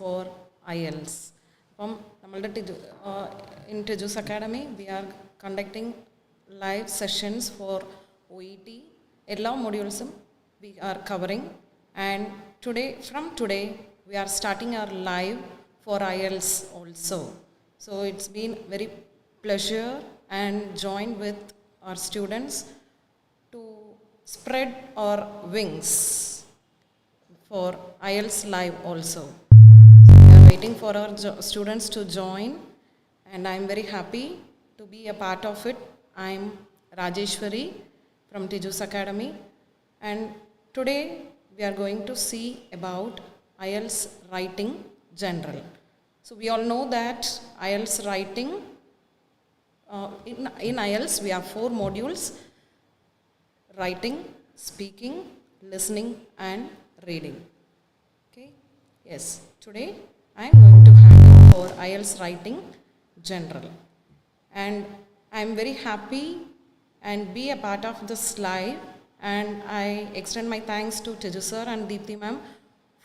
for IELTS. In Tiju's Academy, we are conducting live sessions for OET. All modules we are covering, and from today, we are starting our live for IELTS also. So it's been very pleasure and join with our students to spread our wings for IELTS live also. So we are waiting for our students to join, and I am very happy to be a part of it. I am Rajeshwari from Tiju's Academy, and today we are going to see about IELTS Writing General. So we all know that IELTS Writing, in IELTS we have 4 modules: writing, speaking, listening and reading. Okay, yes, today I am going to handle for IELTS Writing General, and I am very happy and be a part of this live, and I extend my thanks to Tiju sir and Deepthi ma'am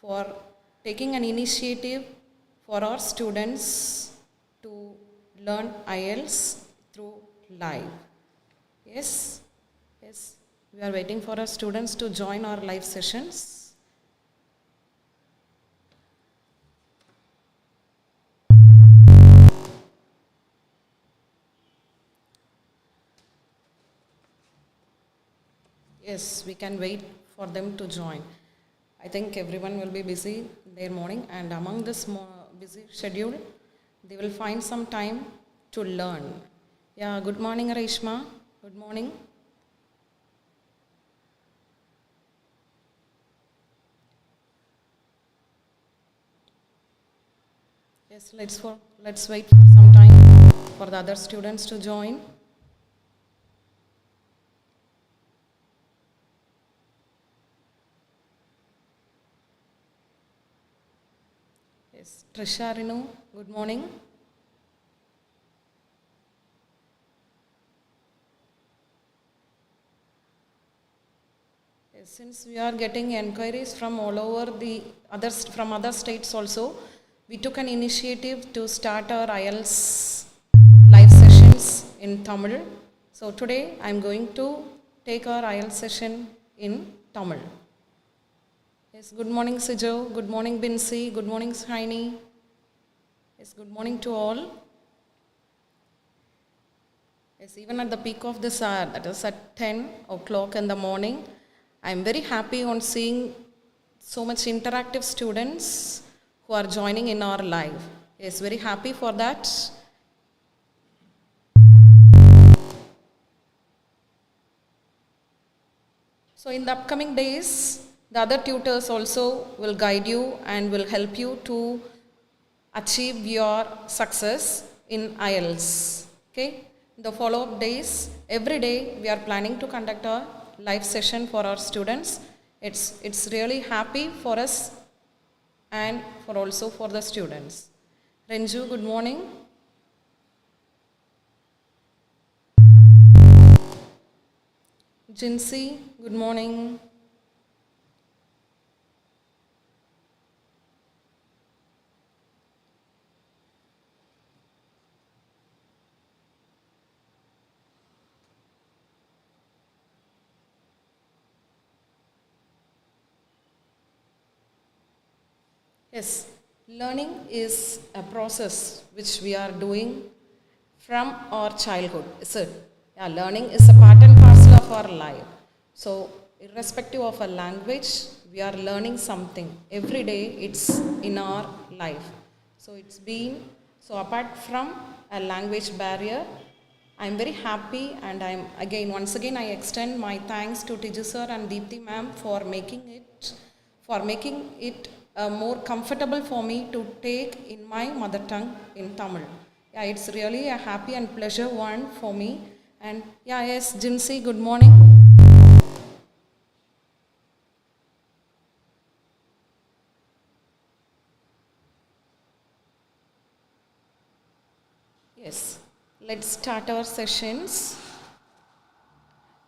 for taking an initiative for our students to learn IELTS through live. Yes, we are waiting for our students to join our live sessions. Yes, we can wait for them to join. I think everyone will be busy in their morning, and among this busy schedule, they will find some time to learn. Yeah, good morning, Reshma. Good morning. Yes, let's wait for some time for the other students to join. Yes, Trisha Rinu, good morning. Yes, since we are getting inquiries from all over from other states also, we took an initiative to start our IELTS live sessions in Tamil. So today I am going to take our IELTS session in Tamil. Yes, good morning Sijo, good morning Binsi, good morning Shiny. Yes, good morning to all. Yes, even at the peak of this hour, that is at 10 o'clock in the morning, I am very happy on seeing so much interactive students who are joining in our live. Yes, very happy for that. So in the upcoming days, the other tutors also will guide you and will help you to achieve your success in IELTS. Okay, the follow-up days, every day we are planning to conduct a live session for our students. It's really happy for us and also for the students. Renju, good morning. Jinsi, good morning. Yes, learning is a process which we are doing from our childhood, is it? Yeah, learning is a part and parcel of our life. So, irrespective of a language, we are learning something. Every day it's in our life. So, apart from a language barrier, I am very happy, and once again I extend my thanks to Tiju sir and Deepthi ma'am for making it more comfortable for me to take in my mother tongue in Tamil. Yeah, it's really a happy and pleasure one for me. And yeah, yes, Jinsi, good morning. Yes, let's start our sessions.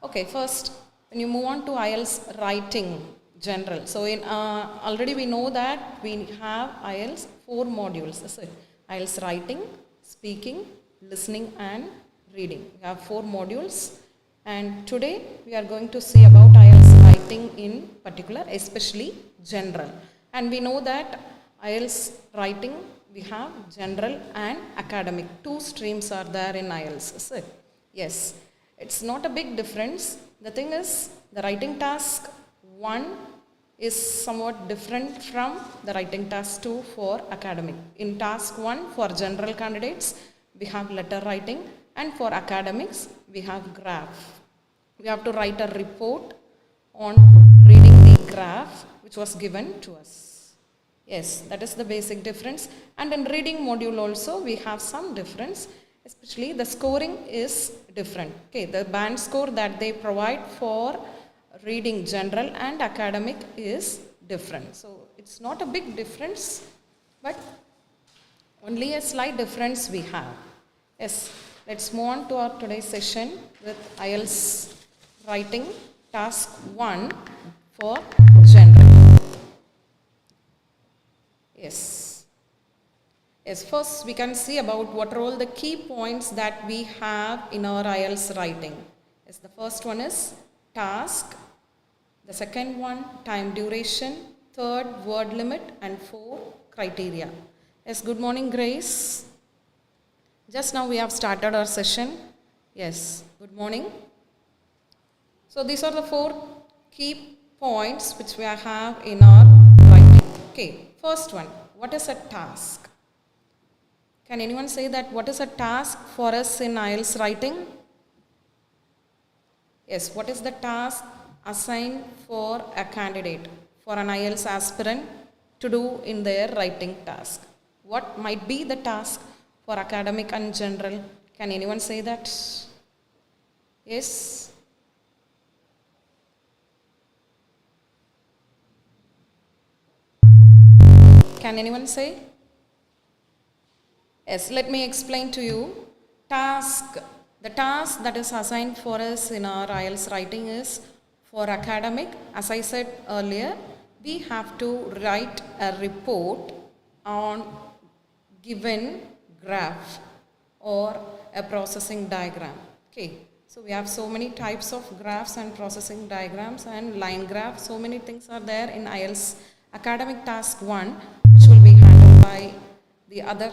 Okay, first, when you move on to IELTS writing, general. So in already we know that we have IELTS 4 modules. Is it? IELTS writing, speaking, listening and reading. We have 4 modules, and today we are going to see about IELTS writing in particular, especially general. And we know that IELTS writing we have general and academic. 2 streams are there in IELTS. Is it? Yes. It's not a big difference. The thing is, the writing task 1 is somewhat different from the writing task 2 for academic. In task 1 for general candidates, we have letter writing, and for academics, we have graph. We have to write a report on reading the graph which was given to us. Yes, that is the basic difference. And in reading module also, we have some difference. Especially the scoring is different. Okay, the band score that they provide for reading general and academic is different. So it's not a big difference, but only a slight difference we have. Yes, let's move on to our today's session with IELTS writing task 1 for general. Yes. Yes, first we can see about what are all the key points that we have in our IELTS writing. Yes, the first one is task, the second one time duration, third word limit, and 4 criteria. Yes, good morning Grace. Just now we have started our session. Yes, good morning. So these are the 4 key points which we have in our writing. Okay, first one, what is a task? Can anyone say that what is a task for us in IELTS writing? Yes, what is the task assigned for a candidate, for an IELTS aspirant to do in their writing task? What might be the task for academic and general? Can anyone say that? Yes? Can anyone say? Yes, let me explain to you. Task, the task that is assigned for us in our IELTS writing is for academic. As I said earlier, we have to write a report on given graph or a processing diagram. Okay, so we have so many types of graphs and processing diagrams and line graphs. So many things are there in IELTS academic task 1, which will be handled by the other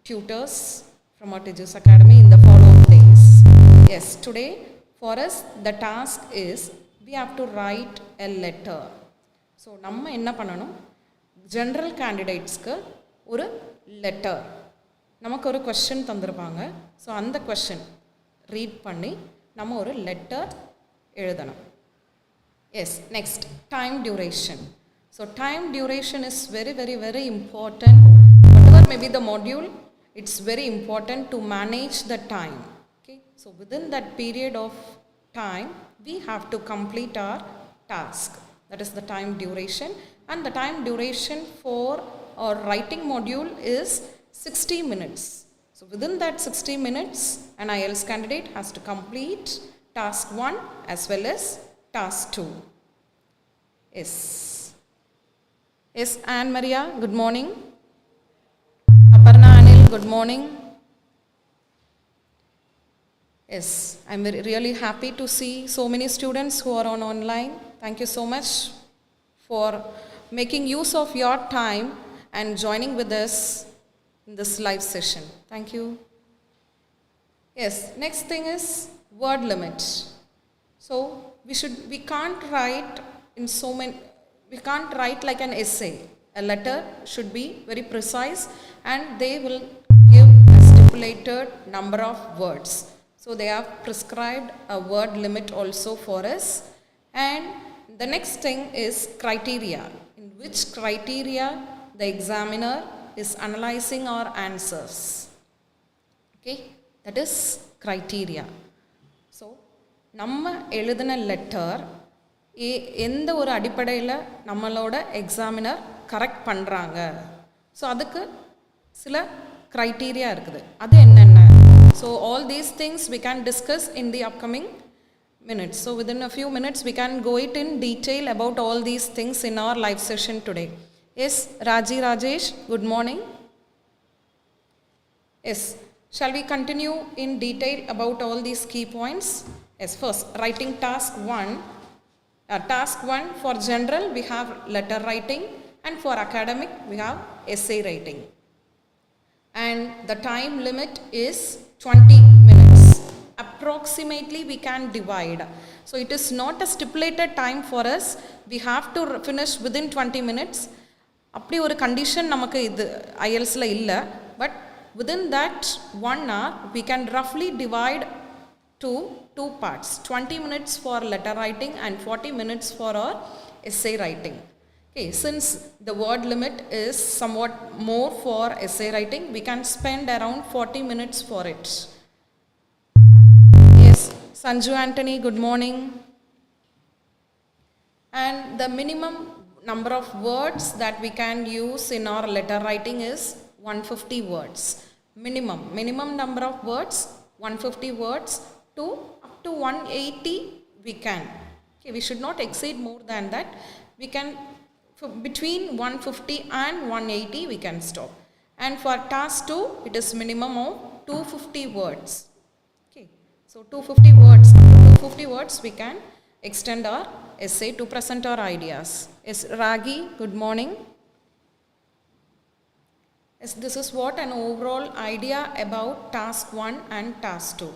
tutors from our Tiju's Academy in the following days. Yes, today for us the task is we have to write a letter. So நம்ம என்ன பண்ணணும், general candidatesக்கு ஒரு letter, நமக்கு ஒரு question தந்திருப்பாங்க. So அந்த question read பண்ணி நம்ம ஒரு letter எழுதணும். Yes, next time duration. So time duration is very important. Whatever may be the module, it's very important to manage the time. Okay, so within that period of time, we have to complete our task. That is the time duration, and the time duration for our writing module is 60 minutes. So within that 60 minutes, an IELTS candidate has to complete task 1 as well as task 2. Yes. Yes, Anne Maria, good morning. Aparna Anil, good morning. Yes, I'm really happy to see so many students who are online. Thank you so much for making use of your time and joining with us in this live session. Thank you. Yes, next thing is word limit. So we can't write in so many, we can't write like an essay. A letter should be very precise, and they will give a stipulated number of words. So they have prescribed a word limit also for us. And the next thing is criteria. In which criteria the examiner is analyzing our answers. Okay, that is criteria. So நம்ம எழுதின letter எந்த ஒரு அடிப்படையில் நம்மளோட examiner correct பண்ணுறாங்க. So அதுக்கு சில criteria இருக்குது. அது என்னென்ன? So all these things we can discuss in the upcoming minutes. So within a few minutes, we can go it in detail about all these things in our live session today. Yes, Rajesh, good morning. Yes, shall we continue in detail about all these key points? Yes, first, writing task 1. Task 1 for general, we have letter writing, and for academic, we have essay writing. And the time limit is 20 minutes. Approximately we can divide. So it is not a stipulated time for us. We have to finish within 20 minutes. அப்படி ஒரு condition நமக்கு இது IELTSல இல்லை. But within that 1 hour, we can roughly divide to 2 parts. 20 minutes for letter writing and 40 minutes for our essay writing. Okay, since the word limit is somewhat more for essay writing, we can spend around 40 minutes for it. Yes, Sanju Anthony, good morning. And the minimum number of words that we can use in our letter writing is 150 words. Minimum number of words, 150 words to up to 180 we can. Okay, we should not exceed more than that. We can between 150 and 180 we can stop. And for task 2, it is minimum of 250 words. Okay, so 250 words, up to 250 words we can extend our essay to present our ideas. Yes, Ragi, good morning. Yes, this is what an overall idea about task 1 and task 2.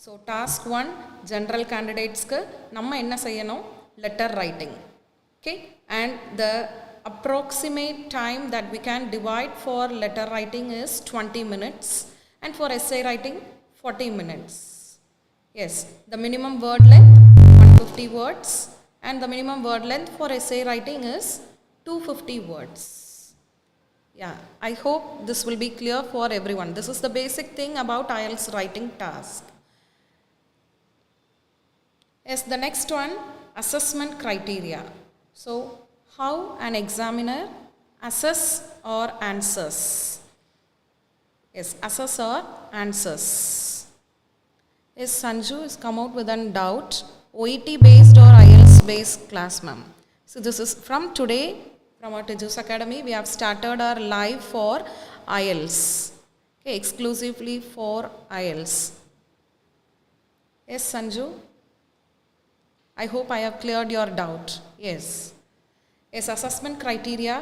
So task 1, general candidates ku namma enna seiyanum, letter writing. Okay, and the approximate time that we can divide for letter writing is 20 minutes, and for essay writing 40 minutes. Yes, the minimum word length 150 words, and the minimum word length for essay writing is 250 words. Yeah, I hope this will be clear for everyone. This is the basic thing about IELTS writing task. Yes, the next one, assessment criteria. So, how an examiner assess or answers? Yes, assess or answers. Yes, Sanju has come out with a doubt. OET based or IELTS based class, ma'am. So this is from today, from our Tiju's Academy, we have started our live for IELTS. Okay, exclusively for IELTS. Yes, Sanju. I hope I have cleared your doubt. Yes. Yes, assessment criteria.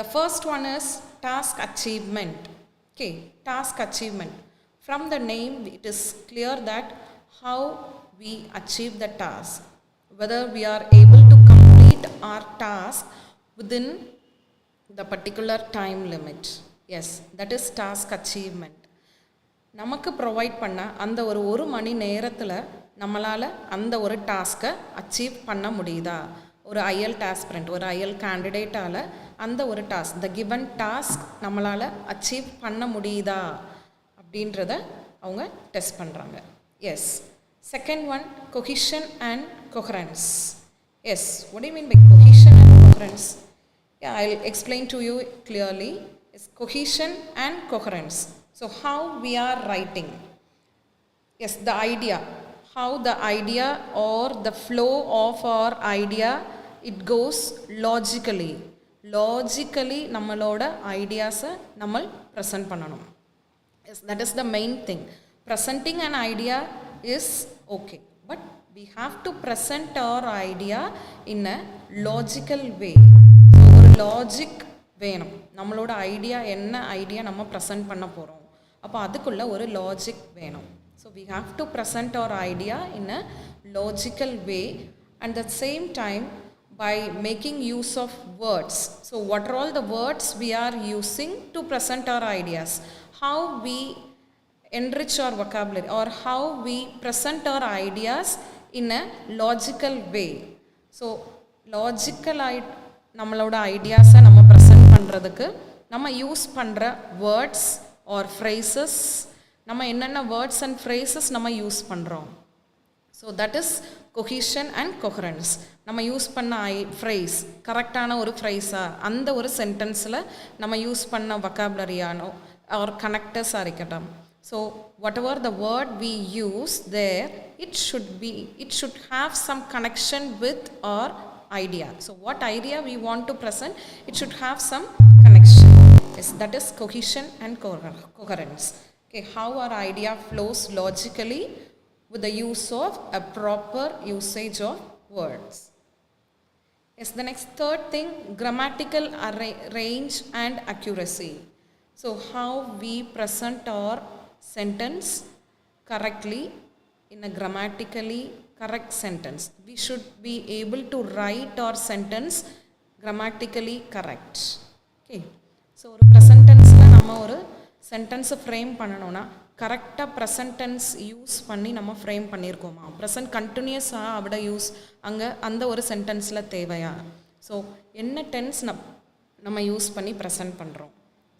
The first one is task achievement. Okay, task achievement. From the name, it is clear that how we achieve the task. Whether we are able to complete our task within the particular time limit. Yes, that is task achievement. நமக்கு provide பண்ண அந்த ஒரு மணி நேரத்தில் நம்மளால் அந்த ஒரு டாஸ்க்கை achieve பண்ண முடியுதா? ஒரு IELTS ஆஸ்பிரண்ட், ஒரு IELTS கேண்டிடேட்டால் அந்த ஒரு டாஸ்க், த கிவன் டாஸ்க் நம்மளால் அச்சீவ் பண்ண முடியுதா அப்படின்றத அவங்க டெஸ்ட் பண்ணுறாங்க. Yes. Second one, cohesion and coherence. Yes, what do you mean by cohesion and coherence? Yeah, I'll explain to you clearly. It's cohesion and coherence. So how we are writing. Yes, the idea. How the idea or the flow of our idea, it goes logically. Logically, நம்மளோட ஐடியாஸை நம்ம present பண்ணணும். Yes, that is the main thing. Presenting an idea is okay, but we have to present our idea in a logical way. So ஒரு logic வேணும். நம்மளோட idea என்ன idea நம்ம present பண்ண போகிறோம், அப்போ அதுக்குள்ள ஒரு லாஜிக் வேணும். So we have to present our idea in a logical way, and at the same time by making use of words. So what are all the words we are using to present our ideas? How we enrich our vocabulary or how we present our ideas in a logical way. So logical நம்மளோட ஐடியாஸை நம்ம present பண்ணுறதுக்கு நம்ம use பண்ணுற words R phrases, நம்ம என்னென்ன words and phrases நம்ம use பண்ணுறோம். So that is cohesion and coherence. நம்ம யூஸ் பண்ண ஃப்ரேஸ் கரெக்டான ஒரு ஃப்ரேஸாக, அந்த ஒரு சென்டென்ஸில் நம்ம யூஸ் பண்ண வொக்காபுலரியானோ ஆர் கனெக்டர்ஸாக இருக்கட்டும். So whatever the word we use there, it should have some connection with our idea. So what idea we want to present, it should have some connection. Yes, that is cohesion and coherence. Okay, how our idea flows logically with the use of a proper usage of words. Yes, the next third thing, grammatical range and accuracy. So how we present our sentence correctly in a grammatically correct sentence. We should be able to write our sentence grammatically correct. Okay. So ஒரு present tenseல நம்ம ஒரு sentence frame பண்ணணும்னா கரெக்டாக present tense use பண்ணி நம்ம frame பண்ணியிருக்கோமா, present கண்டினியூஸாக அப்படி use அங்கே அந்த ஒரு சென்டென்ஸில் தேவையா, ஸோ என்ன டென்ஸ் நம்ம யூஸ் பண்ணி ப்ரெசன்ட் பண்ணுறோம்.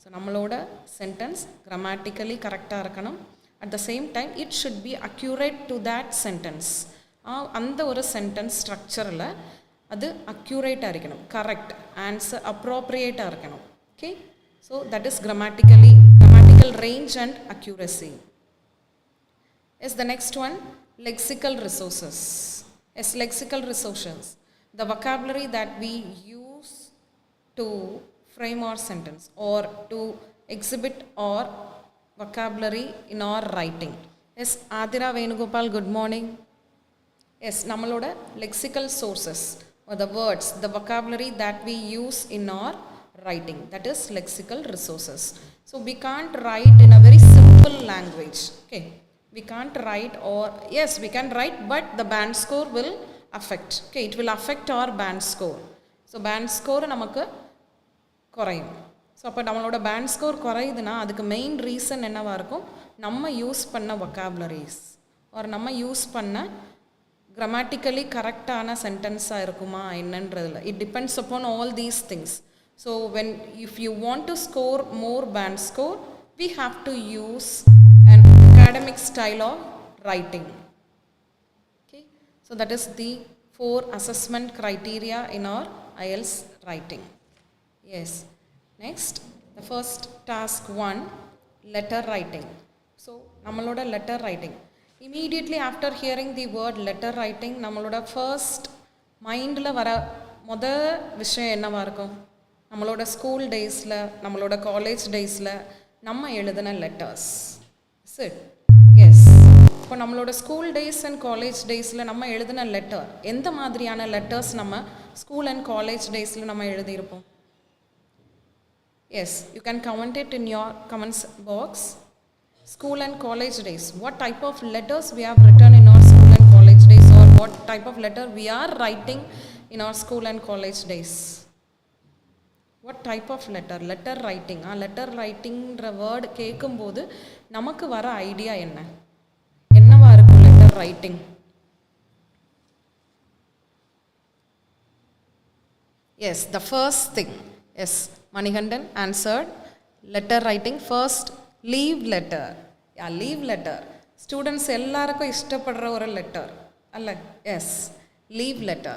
ஸோ நம்மளோட சென்டென்ஸ் கிராமட்டிக்கலி கரெக்டாக இருக்கணும். At the same time it should be accurate to that sentence. அந்த ஒரு சென்டென்ஸ் ஸ்ட்ரக்சரில் அது அக்யூரேட்டாக இருக்கணும், கரெக்ட் ஆன்சர் அப்ரோப்ரியேட்டாக இருக்கணும். Okay, so that is grammatical range and accuracy. Yes, the next one, lexical resources. Yes, lexical resources, the vocabulary that we use to frame our sentence or to exhibit our vocabulary in our writing. Yes, Adira Venugopal, good morning. Yes, nammaloda lexical sources or the words, the vocabulary that we use in our writing, that is lexical resources. So we can't write in a very simple language. Okay, we can't write, or yes we can write, but the band score will affect. Okay, it will affect our band score. So band score நமக்கு குறையும். So அப்போ நம்மளோட pant score குறையுதுன்னா அதுக்கு main reason என்னவாக இருக்கும், நம்ம use பண்ண vocabularies ஒரு நம்ம யூஸ் பண்ண கிராமட்டிக்கலி கரெக்டான சென்டென்ஸாக இருக்குமா என்னன்றதில் it depends upon all these things. So if you want to score more band score, we have to use an academic style of writing. Okay, so that is the 4 assessment criteria in our IELTS writing. Yes, next the first task 1, letter writing. So nammaloda letter writing, immediately after hearing the word letter writing, nammaloda first mind la vara moda விஷயம் என்னவா இருக்கும், நம்மளோட school டேஸில் நம்மளோட college டேஸில் நம்ம எழுதின letters. சரி, எஸ், இப்போ நம்மளோட ஸ்கூல் டேஸ் அண்ட் காலேஜ் டேஸில் நம்ம எழுதின லெட்டர், எந்த மாதிரியான லெட்டர்ஸ் நம்ம ஸ்கூல் அண்ட் காலேஜ் டேஸில் நம்ம எழுதியிருப்போம்? Yes, you can comment it in your comments box. School and college days, what type of letters we have written in our school and college days, or what type of letter we are writing in our school and college days? What type of letter? Letter writing. Letter writing word கேட்கும்போது நமக்கு வர idea என்னவா இருக்கும் letter writing? Yes, the first thing. Yes, Manikandan answered. Letter writing first, leave letter. Yeah, leave letter. Students எல்லாருக்கும் இஷ்டப்படுற ஒரு letter அல்ல? Yes, leave letter.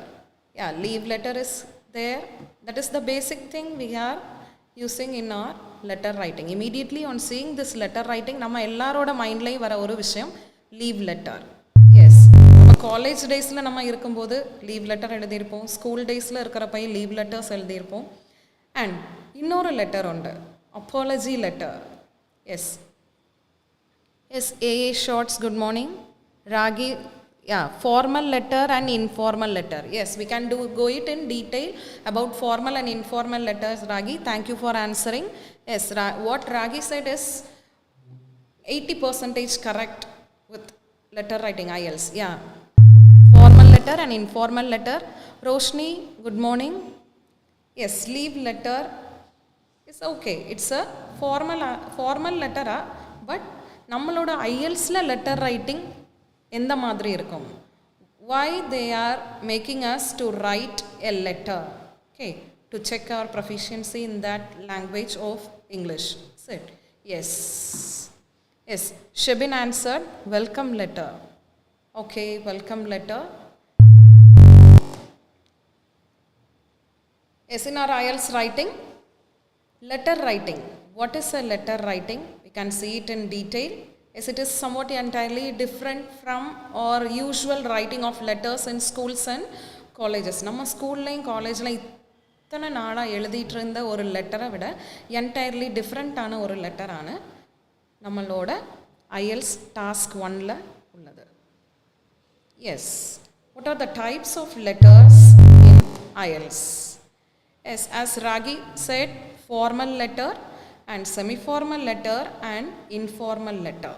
Yeah, leave letter is there. That is the basic thing we are using in our letter writing. Immediately on seeing this letter writing, நம்ம எல்லாரோட மைண்ட்லேயும் வர ஒரு விஷயம் leave letter. Yes, நம்ம college டேஸில் நம்ம இருக்கும்போது லீவ் லெட்டர் எழுதியிருப்போம், ஸ்கூல் டேஸில் இருக்கிறப்ப லீவ் லெட்டர்ஸ் எழுதியிருப்போம். அண்ட் இன்னொரு லெட்டர் உண்டு, apology letter. Yes yes, AA Shorts, good morning. Ragi, yeah, formal letter and informal letter. Yes, we can go it in detail about formal and informal letters. Ragi, thank you for answering. Yes, what Ragi said is 80% correct with letter writing IELTS. Yeah, formal letter and informal letter. Roshni, good morning. Yes, leave letter is okay. It's a formal letter, but நம்மளோட IELTSல letter writing எந்த மாதிரி இருக்கும்? Why they are making us to write a letter? Okay, to check our proficiency in that language of English. Is it? Yes. Yes, Shebin answered, welcome letter. Okay, welcome letter. Yes, in our IELTS writing, letter writing. What is a letter writing? We can see it in detail. Yes, it is somewhat entirely different from our usual writing of letters in schools and colleges. நம்ம ஸ்கூல்லையும் காலேஜில் இத்தனை நாளாக எழுதிட்டு இருந்த ஒரு லெட்டரை விட என்டையர்லி டிஃப்ரெண்ட்டான ஒரு லெட்டரான நம்மளோட IELTS டாஸ்க் 1ல் உள்ளது. Yes, what are the types of letters in IELTS? Yes, as Ragi said, formal letter and semi-formal letter and informal letter.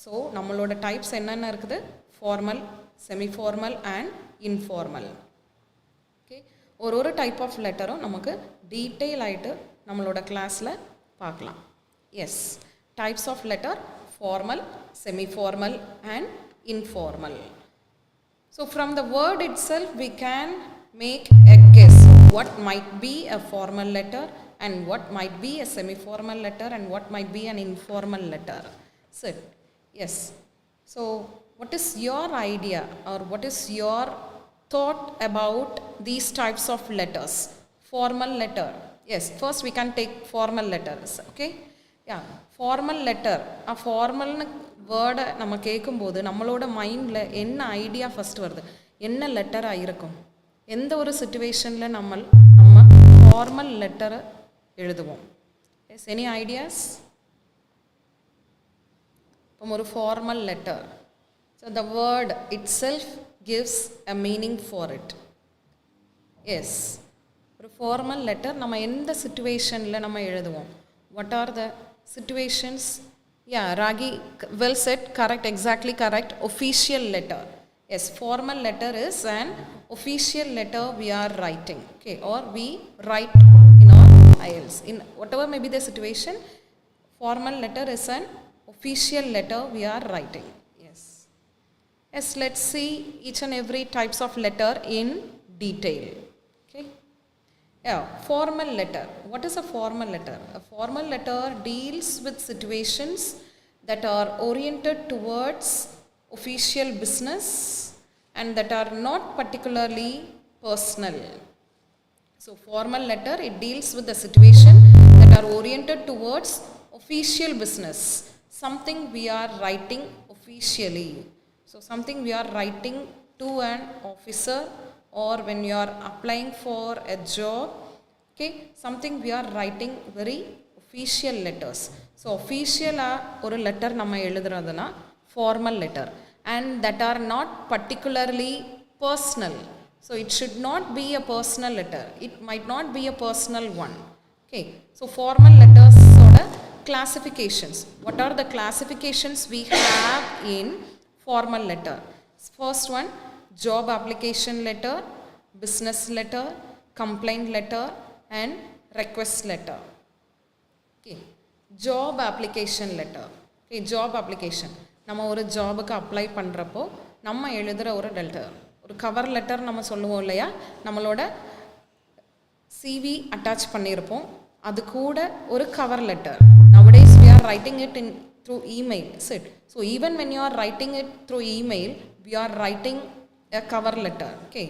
So, நம்மளோட types என்னென்ன இருக்குது? Formal, semi-formal and informal. Okay, ஒரு type of letterம் நமக்கு detail ஆயிட்டு நம்மளோட கிளாஸில் பார்க்கலாம். Yes, types of letter, formal, semi-formal and informal. So, from the word itself, we can make a guess what might be a formal letter and what might be a semi-formal letter and what might be an informal letter. So, yes. So, what is your idea or what is your thought about these types of letters? Formal letter. Yes, first we can take formal letters. Okay. Yeah, formal letter. A formal word நம்ம கேட்கும்போது நம்மளோட மைண்டில் என்ன idea first வருது? என்ன லெட்டராக இருக்கும்? எந்த ஒரு சிச்சுவேஷனில் நம்ம ஃபார்மல் லெட்டரை எழுதுவோம்? Yes, any ideas? இப்போ ஒரு formal letter, so the word itself gives a meaning for it. Yes, ஒரு ஃபார்மல் லெட்டர் நம்ம எந்த சிச்சுவேஷனில் நம்ம எழுதுவோம்? What are the situations? Yeah, Ragi well said, correct, exactly correct. Official letter. Yes, formal letter is an official letter we are writing, okay, or we write in our IELTS. In whatever may be the situation, formal letter is an official letter we are writing. Yes. Yes, let's see each and every types of letter in detail. Okay. Yeah, formal letter. What is a formal letter? A formal letter deals with situations that are oriented towards official business and that are not particularly personal. So, formal letter, it deals with the situation that are oriented towards official business, something we are writing officially. So, something we are writing to an officer, or when you are applying for a job, okay, something we are writing very official letters. So official or letter நம்ம எழுதுறதுனா formal letter, and that are not particularly personal. So it should not be a personal letter, it might not be a personal one. Okay, so formal letters oda classifications. What are the classifications we have in formal letter? First one, job application letter, business letter, complaint letter and request letter. Okay, job application letter. Okay, job application, நம்ம ஒரு ஜாபுக்கு apply பண்ணுறப்போ நம்ம எழுதுகிற ஒரு letter, ஒரு cover letter நம்ம சொல்லுவோம் இல்லையா? நம்மளோட சிவி அட்டாச் பண்ணியிருப்போம், அது கூட ஒரு cover letter. Nowadays we are writing it in through email. So even when you are writing it through email, we are writing a cover letter. Okay,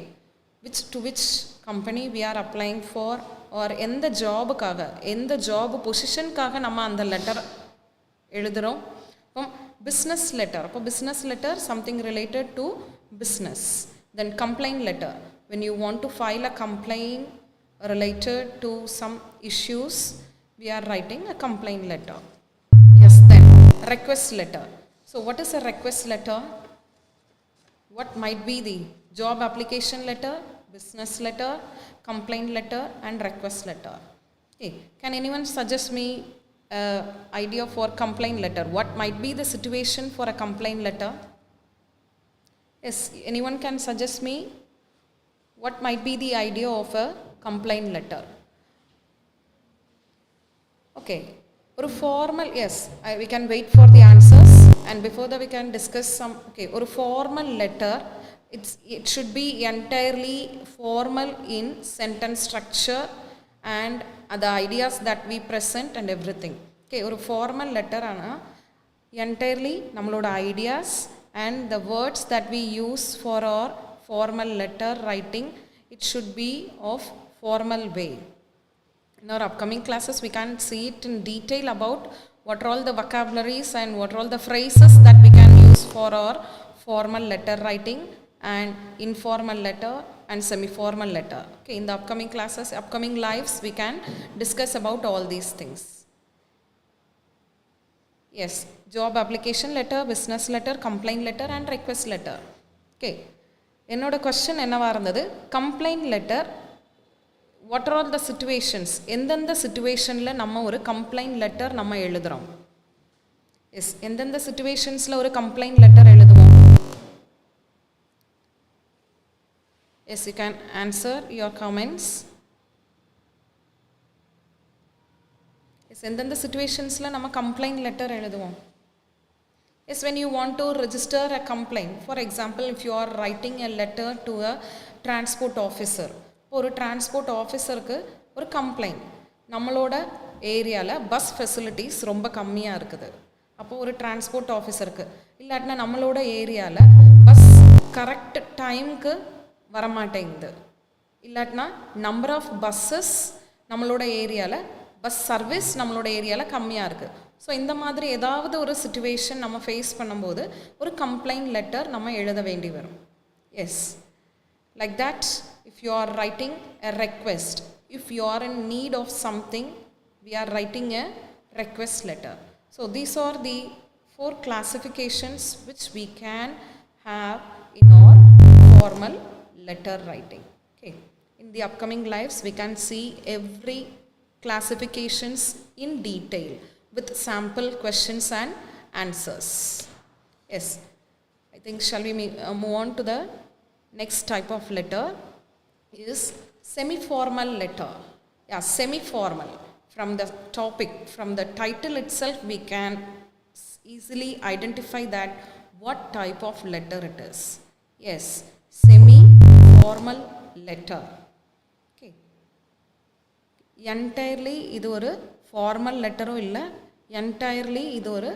to which company we are applying for, or எந்த ஜாபுக்காக, எந்த job பொசிஷனுக்காக நம்ம அந்த letter எழுதுகிறோம். இப்போ business letter, அப்போ business letter something related to business. Then complaint letter, when you want to file a complaint related to some issues, we are writing a complaint letter. Yes, then request letter. So what is a request letter? What might be the job application letter, business letter, complaint letter and request letter? Okay, can anyone suggest me idea for complaint letter? What might be the situation for a complaint letter? Yes, anyone can suggest me what might be the idea of a complaint letter? Okay, ஒரு formal, yes, we can wait for the answers, and before that we can discuss some. Okay, ஒரு formal letter, it should be entirely formal in sentence structure and the ideas that we present and everything. Okay, ஒரு formal letter ஆனால் entirely நம்மளோட ideas and the words that we use for our formal letter writing, it should be of formal way. In our upcoming classes we can see it in detail about what are all the vocabularies and what are all the phrases that we can use for our formal letter writing and informal letter and semi-formal letter. Okay, in the upcoming classes, upcoming lives, we can discuss about all these things. Yes, job application letter, business letter, complaint letter and request letter. Okay, என்னோட question என்னவா இருந்தது, complaint letter what are all the situations, எந்தெந்த சிச்சுவேஷனில் நம்ம ஒரு complaint letter நம்ம எழுதுகிறோம். S, எந்தெந்த சிச்சுவேஷன்ஸில் ஒரு கம்ப்ளைண்ட் லெட்டர் எழுதுவோம். Yes, you can answer your comments. Yes, எந்தெந்த சிச்சுவேஷன்ஸில் நம்ம கம்ப்ளைண்ட் லெட்டர் எழுதுவோம். Yes, when you want to register a complaint, for example, if you are writing a letter to a transport officer, ஒரு transport ஆஃபீஸருக்கு ஒரு complaint, நம்மளோட ஏரியாவில் bus facilities ரொம்ப கம்மியாக இருக்குது. அப்போது ஒரு டிரான்ஸ்போர்ட் ஆஃபீஸருக்கு இல்லாட்டினா நம்மளோட ஏரியாவில் பஸ் கரெக்ட் டைமுக்கு வரமாட்டேங்குது, இல்லாட்டினா நம்பர் ஆஃப் பஸ்ஸஸ் நம்மளோட ஏரியாவில், பஸ் சர்வீஸ் நம்மளோட ஏரியாவில் கம்மியாக இருக்குது. ஸோ இந்த மாதிரி ஏதாவது ஒரு சிச்சுவேஷன் நம்ம ஃபேஸ் பண்ணும்போது ஒரு கம்ப்ளைண்ட் லெட்டர் நம்ம எழுத வேண்டி வரும். Yes, like that if you are writing a request, if you are in need of something, we are writing a request letter. So these are the 4 classifications which we can have in our formal letter writing. Okay, in the upcoming lives we can see every classifications in detail with sample questions and answers. Yes, I think shall we move on to the next type of letter is semi-formal letter. Yeah, semi-formal. From the topic, from the title itself, we can easily identify that what type of letter it is. Yes, semi-formal letter. Okay. Entirely இது ஒரு formal லெட்டரும் இல்லை, entirely இது ஒரு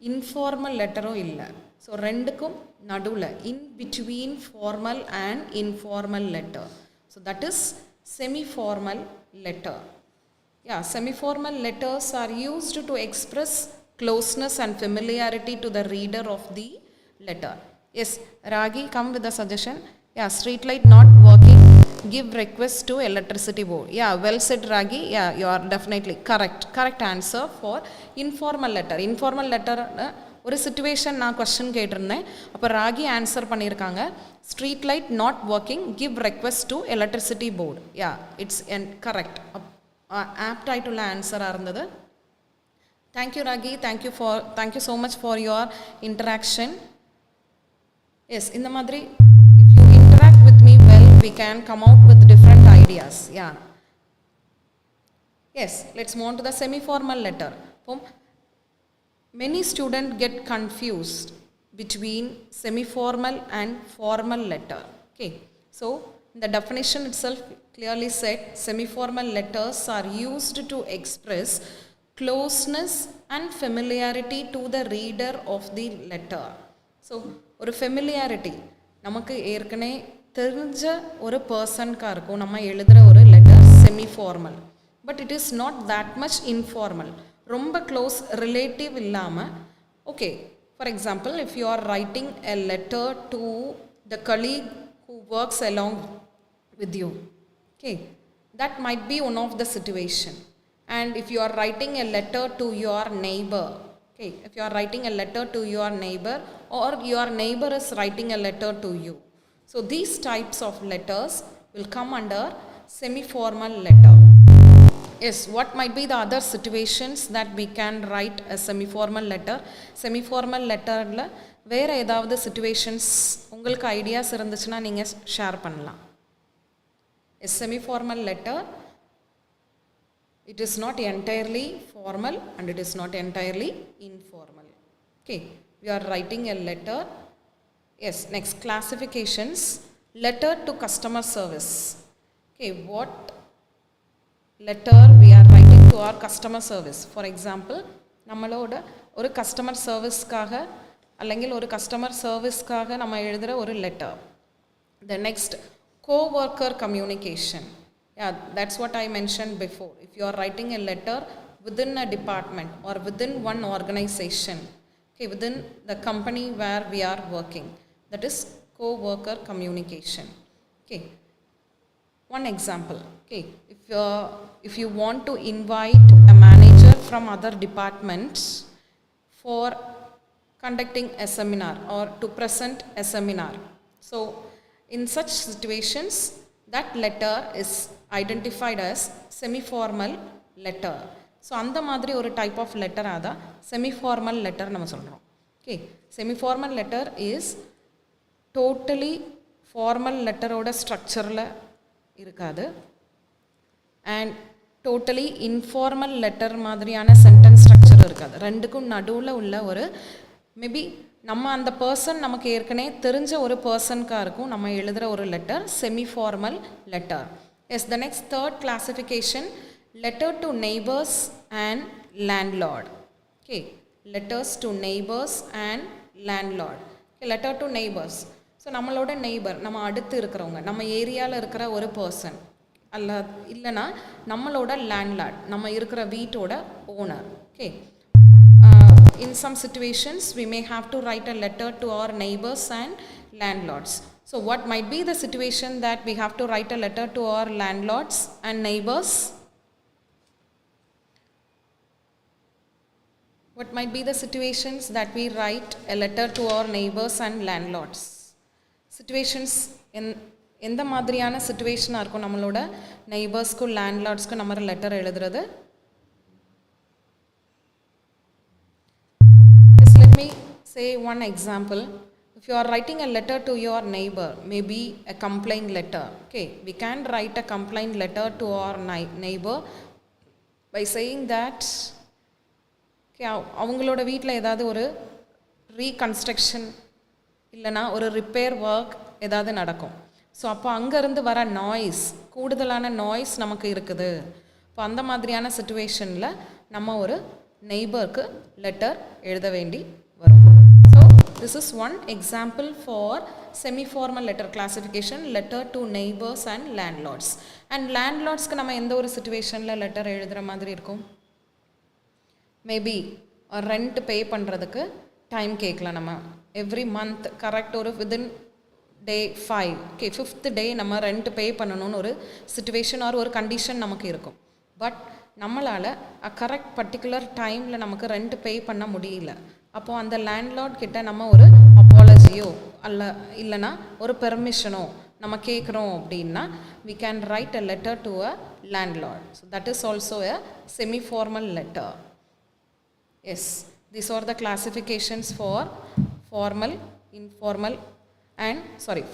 informal லெட்டரும் இல்லை. So ரெண்டுக்கும் நடுவில், in between formal and informal letter. So that is semi-formal letter. Yeah, semi-formal letters are used to express closeness and familiarity to the reader of the letter. Yes, Ragi, come with a suggestion. Yeah, street light not working, give request to electricity board. Yeah, well said Ragi. Yeah, you are definitely correct. Correct answer for informal letter. Informal letter ஒரு situation நான் question கேட்டிருந்தேன், அப்போ Ragi answer பண்ணியிருக்காங்க, street light not working, give request to electricity board. Yeah, it's correct. Apt ஆகிட்டுள்ள ஆன்சராக இருந்தது. Thank you Ragi, thank you so much for your interaction. Yes, இந்த மாதிரி if you interact with me well, we can come out with different ideas. Yeah, yes, let's move on to the semi formal letter. இப்போ many students get confused between semi-formal and formal letter. Okay, so the definition itself clearly said semi-formal letters are used to express closeness and familiarity to the reader of the letter. So ஒரு familiarity நமக்கு ஏற்கனவே தெரிஞ்ச ஒரு பர்சனுக்காக இருக்கும் நம்ம எழுதுகிற ஒரு letter semi-formal, but it is not that much informal. ரொம்ப க்ளோஸ் ரிலேட்டிவ் இல்லாமல். Okay, for example, if you are writing a letter to the colleague who works along with you, okay, that might be one of the situation. And if you are writing a letter to your neighbour, okay, if you are writing a letter to your neighbour or your neighbour is writing a letter to you. So these types of letters will come under semi-formal letter. Yes, what might be the other situations that we can write a semi-formal letter? Semi-formal letterல வேறு ஏதாவது situations உங்களுக்கு ideas இருந்துச்சுன்னா நீங்கள் share பண்ணலாம். A semi-formal letter, it is not entirely formal and it is not entirely informal. Okay, we are writing a letter. Yes, next classifications. Letter to customer service. Okay, what letter we are writing to our customer service? For example, நம்மளோட ஒரு customer சர்வீஸ்க்காக അല്ലെങ്കിൽ ஒரு customer சர்வீஸ்க்காக நம்ம எழுதுகிற ஒரு letter. The next, co-worker communication. Yeah, that's what I mentioned before. If you are writing a letter within a department or within one organization, okay, within the company where we are working. That is co-worker communication. Okay, one example. Okay, if you want to invite a manager from other departments for conducting a seminar or to present a seminar, so in such situations that letter is identified as semi-formal letter. So அந்த மாதிரி ஒரு type of லெட்டராக தான் செமிஃபார்மல் letter நம்ம சொல்கிறோம். Okay, semiformal letter is totally formal லெட்டரோட ஸ்ட்ரக்சரில் இருக்காது, and totally informal letter மாதிரியான சென்டென்ஸ் ஸ்ட்ரக்சர் இருக்காது. ரெண்டுக்கும் நடுவில் உள்ள ஒரு மேபி நம்ம அந்த பர்சன் நமக்கு ஏற்கனவே தெரிஞ்ச ஒரு பர்சனுக்காக இருக்கும் நம்ம எழுதுகிற ஒரு letter semiformal letter. Yes, the next third classification, letter to neighbors and landlord. Okay, letters to neighbors and landlord. Okay, letter to neighbors. So நம்மளோட நெய்பர், நம்ம அடுத்து இருக்கிறவங்க, நம்ம ஏரியாவில் இருக்கிற ஒரு பர்சன் இல்லைனா நம்மளோட லேண்ட்லார்ட், நம்ம இருக்கிற வீட்டோட owner. Okay, in some situations we may have to write a letter to our neighbors and landlords. So what might be the situation that we have to write a letter to our landlords and neighbors? What might be the situations that we write a letter to our neighbors and landlords? Situations எந்த மாதிரியான சிச்சுவேஷனாக இருக்கும் நம்மளோட நெய்பர்ஸ்க்கும் லேண்ட்லார்ட்ஸ்க்கும் நம்ம letter எழுதுறது? Just let me say one example. If you are writing a letter to your neighbor, maybe a complaint letter. Okay, we can write a complaint letter to our neighbor by saying that அவங்களோட வீட்டில் ஏதாவது ஒரு reconstruction இல்லைனா ஒரு repair work ஏதாவது நடக்கும். So அப்போ அங்கேருந்து வர நாய்ஸ், கூடுதலான நாய்ஸ் நமக்கு இருக்குது. இப்போ அந்த மாதிரியான சிச்சுவேஷனில் நம்ம ஒரு நெய்பருக்கு லெட்டர் எழுத வேண்டி வரும். So this is one example for semiformal letter classification, letter to neighbours and landlords. And லேண்ட்லார்ட்ஸ்க்கு நம்ம எந்த ஒரு சிச்சுவேஷனில் லெட்டர் எழுதுகிற மாதிரி இருக்கும்? மேபி ரெண்ட் பே பண்ணுறதுக்கு டைம் கேட்கலாம் நம்ம எவ்ரி மந்த், கரெக்ட் ஒரு வித்தின் டே 5, ஓகே 5th டே நம்ம ரெண்ட் பே பண்ணணும்னு ஒரு சிச்சுவேஷன் ஆர் ஒரு கண்டிஷன் நமக்கு இருக்கும். பட் நம்மளால் கரெக்ட் பர்டிகுலர் டைமில் நமக்கு ரெண்ட் பே பண்ண முடியல. அப்போது அந்த லேண்ட்லார்ட் கிட்ட நம்ம ஒரு அப்பாலஜியோ இல்லைனா ஒரு பெர்மிஷனோ நம்ம கேட்குறோம் அப்படின்னா we can write a letter to a landlord. So that is also a semi-formal letter. Yes, these are the classifications for formal, informal and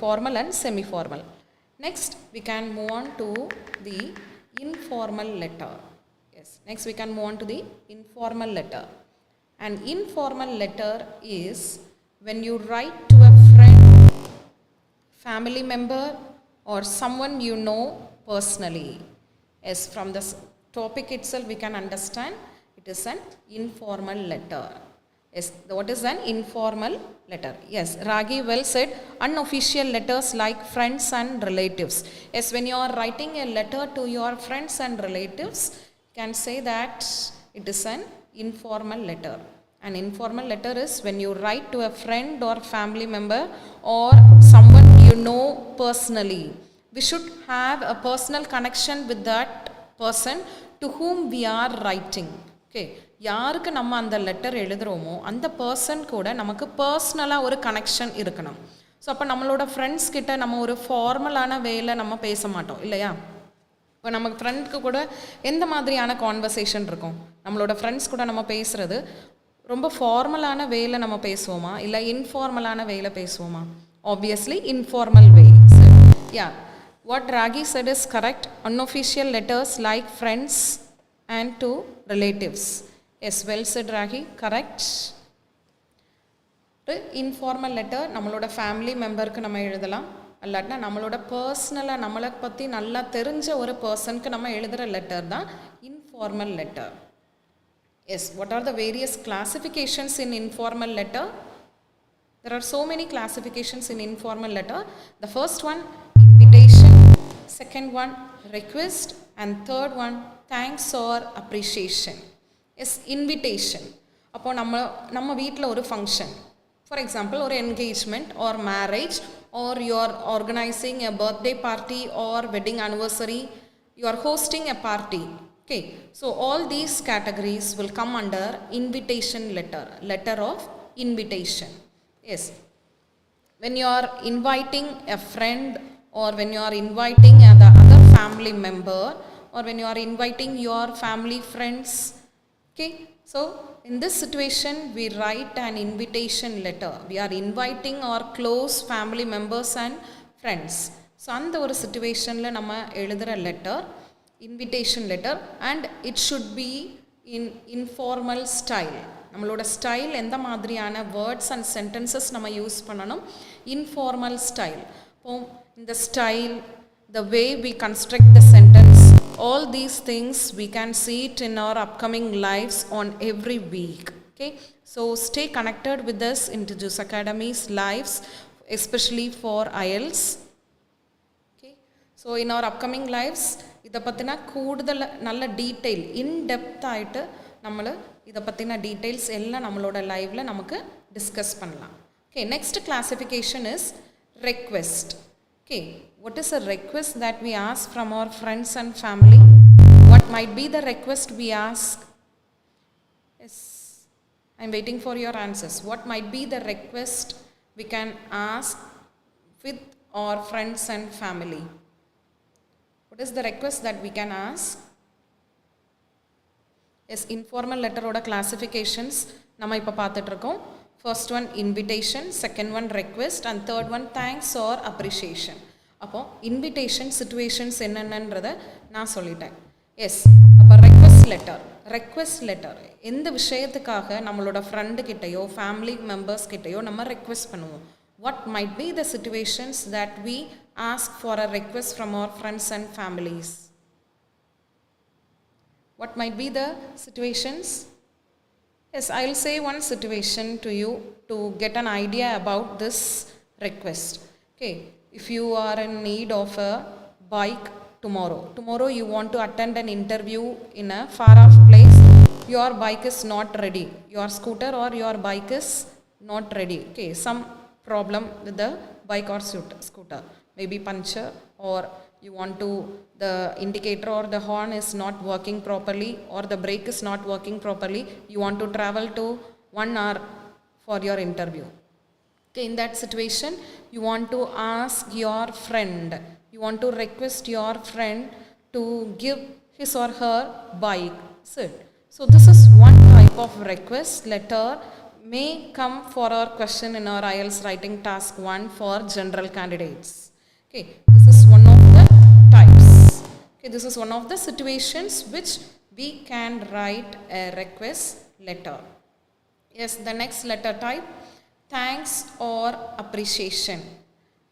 formal and semi-formal. Next we can move on to the informal letter. Yes, next we can move on to the informal letter. An informal letter is when you write to a friend, family member or someone you know personally. Yes, from this topic itself we can understand it is an informal letter. Yes, what is an informal letter? Yes, Ragi well said. Unofficial letters like friends and relatives. Yes, when you are writing a letter to your friends and relatives, you can say that it is an informal letter. An informal letter is when you write to a friend or family member or someone you know personally. We should have a personal connection with that person to whom we are writing. Okay, யாருக்கு நம்ம அந்த letter எழுதுகிறோமோ அந்த person கூட நமக்கு பர்சனலாக ஒரு connection இருக்கணும். So அப்போ நம்மளோட ஃப்ரெண்ட்ஸ் கிட்ட நம்ம ஒரு ஃபார்மலான வேல நம்ம பேச மாட்டோம் இல்லையா? இப்போ நமக்கு ஃப்ரெண்ட்க்கு கூட எந்த மாதிரியான கான்வர்சேஷன் இருக்கும்? நம்மளோட ஃப்ரெண்ட்ஸ் கூட நம்ம பேசுகிறது ரொம்ப ஃபார்மலான வேல நம்ம பேசுவோமா இல்லை இன்ஃபார்மலான வேல பேசுவோமா? Obviously informal way. Yeah, what Ragi said is correct. Unofficial letters like friends and to relatives. Yes, well said Ragi, correct. Informal letter நம்மளோட ஃபேமிலி மெம்பருக்கு நம்ம எழுதலாம், இல்லாட்டினா நம்மளோட பர்சனலாக நம்மளை பற்றி நல்லா தெரிஞ்ச ஒரு பர்சனுக்கு நம்ம எழுதுகிற லெட்டர் தான் informal letter. Yes, what are the various classifications in informal letter? There are so many classifications in informal letter. The first one, invitation. Second one, request. And third one, thanks or appreciation. Yes invitation. அப்போது நம்ம வீட்டில் ஒரு function, for example ஒரு engagement or marriage or you are organizing a birthday party or wedding anniversary, you are hosting a party. Okay, so all these categories will come under invitation letter, letter of invitation. Yes, when you are inviting a friend or when you are inviting the other family member or when you are inviting your family friends. Okay, so in this situation we write an invitation letter. We are inviting our close family members and friends. So அந்த ஒரு situationல நம்ம எழுதுகிற letter invitation letter, and it should be in informal style. நம்மளோட style எந்த மாதிரியான words and sentences நம்ம use பண்ணணும், informal style. இப்போ இந்த style, the way we construct the sentence, all these things we can see it in our upcoming lives on every week. Okay, so stay connected with us in Tiju's Academy's lives, especially for IELTS. Okay, so in our upcoming lives இதை பற்றின கூடுதல் நல்ல detail in-depth ஆகிட்டு நம்மளை இதை பற்றின details எல்லாம் நம்மளோட லைவில் நமக்கு டிஸ்கஸ் பண்ணலாம். Okay, next classification is request. Okay, what is a request that we ask from our friends and family? What might be the request we ask? Yes, I am waiting for your answers. What might be the request we can ask with our friends and family? What is the request that we can ask? Yes, informal letter oda classifications நம்ம இப்போ பார்த்துட்டு இருக்கோம். First one invitation, second one request, and third one thanks or appreciation. அப்போ invitation situations என்னென்னன்றதை நான் சொல்லிட்டேன். S, அப்போ request letter எந்த விஷயத்துக்காக நம்மளோட ஃப்ரெண்டு கிட்டேயோ ஃபேமிலி மெம்பர்ஸ் கிட்டேயோ நம்ம ரெக்வெஸ்ட் பண்ணுவோம். What might be the situations that we ask for a request from our friends and families? What might be the situations? Yes, I will say one situation to you to get an idea about this request. Okay, if you are in need of a bike tomorrow you want to attend an interview in a far off place, your bike is not ready, your scooter or your bike is not ready. Okay, some problem with the bike or scooter, maybe puncture, or you want to, the indicator or the horn is not working properly or the brake is not working properly, you want to travel to 1 hour for your interview. Okay, in that situation you want to ask your friend, you want to request your friend to give his or her bike. So this is one type of request letter may come for our question in our IELTS writing task 1 for general candidates. Okay, this is one of the types. Okay, this is one of the situations which we can write a request letter. Yes, the next letter type, thanks or appreciation.